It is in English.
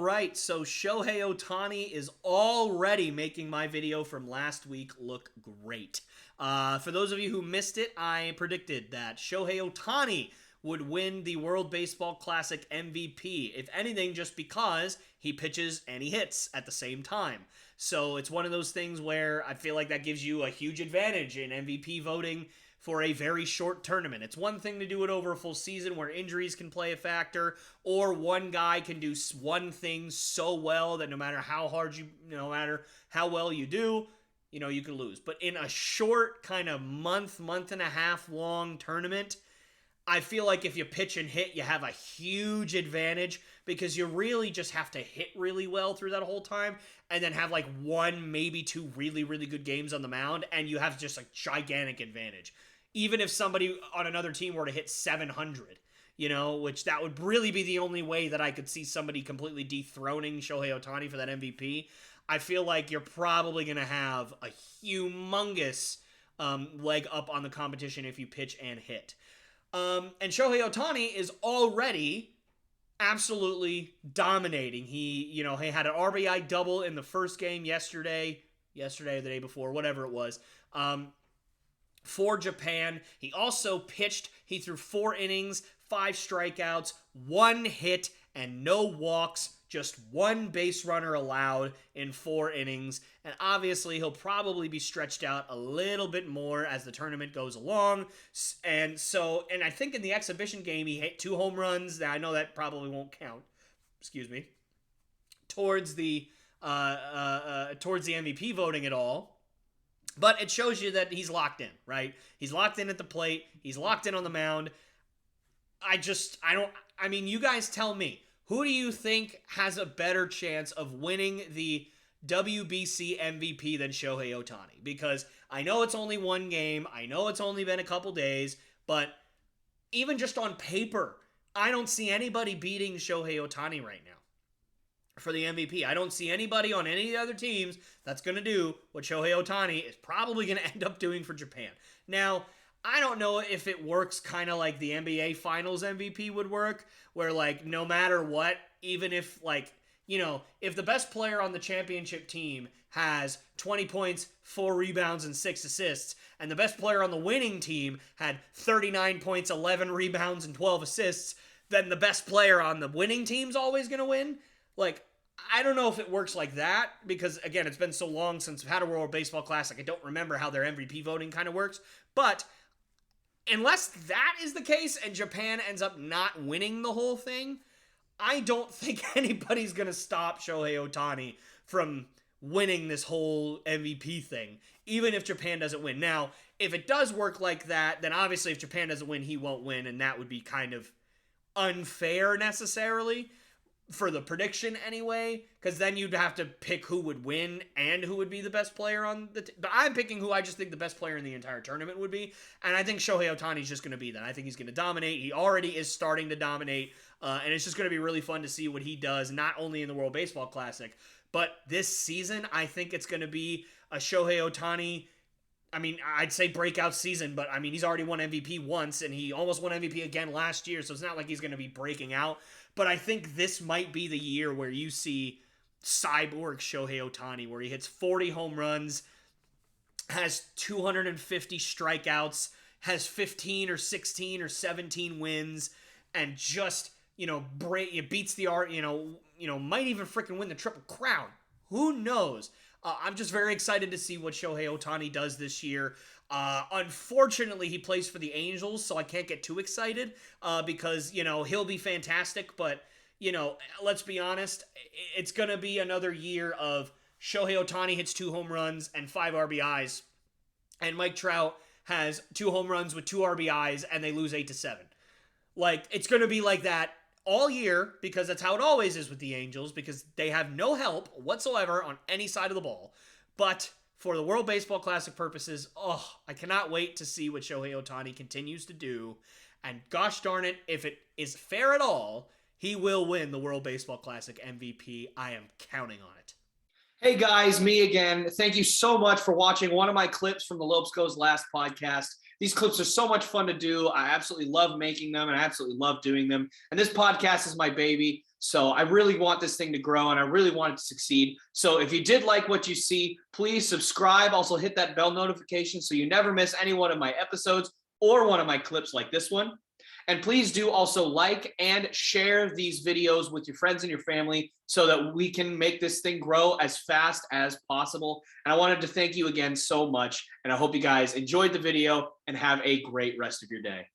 right, so Shohei Ohtani is already making my video from last week look great. For those of you who missed it, I predicted that Shohei Ohtani would win the World Baseball Classic MVP, if anything, just because he pitches and he hits at the same time. So it's one of those things where I feel like that gives you a huge advantage in MVP voting for a very short tournament. It's one thing to do it over a full season where injuries can play a factor, or one guy can do one thing so well that no matter how hard no matter how well you do, you can lose. But in a short kind of month and a half long tournament, I feel like if you pitch and hit, you have a huge advantage because you really just have to hit really well through that whole time and then have like one, maybe two really, really good games on the mound, and you have just a gigantic advantage. Even if somebody on another team were to hit 700, which that would really be the only way that I could see somebody completely dethroning Shohei Ohtani for that MVP. I feel like you're probably going to have a humongous leg up on the competition if you pitch and hit. And Shohei Ohtani is already absolutely dominating. He had an RBI double in the first game yesterday or the day before, whatever it was, for Japan. He also pitched. He threw 4 innings, 5 strikeouts, 1 hit, and no walks. Just 1 base runner allowed in 4 innings. And obviously, he'll probably be stretched out a little bit more as the tournament goes along. And I think in the exhibition game, he hit 2 home runs. Now, I know that probably won't count. Excuse me. Towards the MVP voting at all. But it shows you that he's locked in, right? He's locked in at the plate. He's locked in on the mound. You guys tell me. Who do you think has a better chance of winning the WBC MVP than Shohei Ohtani? Because I know it's only 1 game. I know it's only been a couple days. But even just on paper, I don't see anybody beating Shohei Ohtani right now for the MVP. I don't see anybody on any of the other teams that's going to do what Shohei Ohtani is probably going to end up doing for Japan. Now, I don't know if it works kind of like the NBA Finals MVP would work, where like no matter what, even if if the best player on the championship team has 20 points, 4 rebounds, and 6 assists, and the best player on the winning team had 39 points, 11 rebounds, and 12 assists, then the best player on the winning team's always going to win? Like, I don't know if it works like that because, again, it's been so long since I've had a World Baseball Classic, I don't remember how their MVP voting kind of works. But unless that is the case and Japan ends up not winning the whole thing, I don't think anybody's going to stop Shohei Ohtani from winning this whole MVP thing, even if Japan doesn't win. Now, if it does work like that, then obviously if Japan doesn't win, he won't win, and that would be kind of unfair necessarily for the prediction anyway, because then you'd have to pick who would win and who would be the best player on the but I'm picking who I just think the best player in the entire tournament would be, and I think Shohei Ohtani is just going to be that. I think he's going to dominate. He already is starting to dominate, and it's just going to be really fun to see what he does, not only in the World Baseball Classic, but this season. I think it's going to be a Shohei Ohtani, I'd say breakout season, but he's already won MVP once, and he almost won MVP again last year, so it's not like he's going to be breaking out. But I think this might be the year where you see cyborg Shohei Ohtani, where he hits 40 home runs, has 250 strikeouts, has 15 or 16 or 17 wins, and just, beats the art, might even freaking win the Triple Crown. Who knows? I'm just very excited to see what Shohei Ohtani does this year. Unfortunately, he plays for the Angels, so I can't get too excited because, he'll be fantastic. But, let's be honest, it's going to be another year of Shohei Ohtani hits 2 home runs and 5 RBIs, and Mike Trout has 2 home runs with 2 RBIs, and they lose 8-7. Like, it's going to be like that all year, because that's how it always is with the Angels, because they have no help whatsoever on any side of the ball. But for the World Baseball Classic purposes, I cannot wait to see what Shohei Ohtani continues to do. And gosh darn it, if it is fair at all, he will win the World Baseball Classic MVP. I am counting on it. Hey guys, me again. Thank you so much for watching one of my clips from the Lopes Goes Last podcast. These clips are so much fun to do. I absolutely love making them, and I absolutely love doing them. And this podcast is my baby. So I really want this thing to grow and I really want it to succeed. So if you did like what you see, please subscribe. Also hit that bell notification so you never miss any one of my episodes or one of my clips like this one. And please do also like and share these videos with your friends and your family so that we can make this thing grow as fast as possible. And I wanted to thank you again so much. And I hope you guys enjoyed the video and have a great rest of your day.